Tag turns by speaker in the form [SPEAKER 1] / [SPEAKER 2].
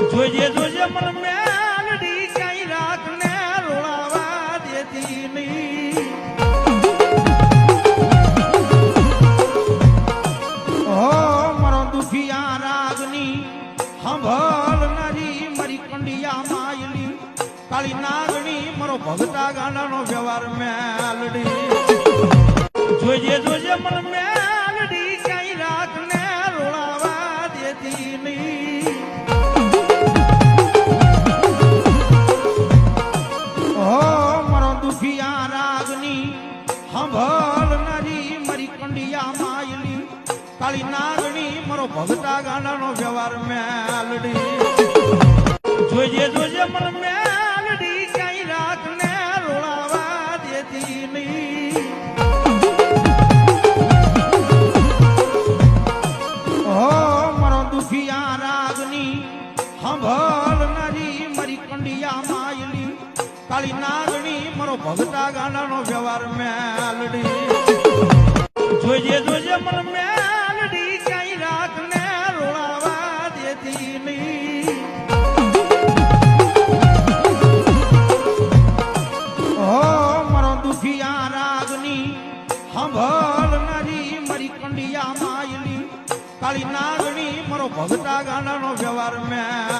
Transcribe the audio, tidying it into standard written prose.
[SPEAKER 1] જોજે જોજે મન મેલડી કઈ રાખને રોળાવા દેતી નહીં. ઓ મારો દુખિયા રાગની સાંભળનારી મારી કંડિયા માયલી કાળી નાગણી મારો ભગતા ગાંડાનો વ્યવહાર મેલડી. જોજે જોજે મન મેલડી કઈ રાખને રોળાવા દેતી નહીં. મારો દુખિયા રાગની સાંભળનારી મારી કંડિયા માયલી કાળી નાગણી મારો ભગતા ગાંડાનો વ્યવહાર મેલડી. જોજે જોજે મન મેલડી કઈ રાખને રોળાવા દેતી નહીં. મારો દુખિયા રાગની સાંભળનારી મારી કંડિયા માયલી કાળી નાગણી મારો ભગતા ગાંડાનો વ્યવહાર મેલડી. જોજે જોજે મન મેલડી કઈ રાખને રોળાવા દેતી નહીં. મારો દુખિયા રાગની સાંભળનારી મારી કંડિયા માયલી કાળી નાગણી મારો ભગતા ગાંડાનો વ્યવહાર મેં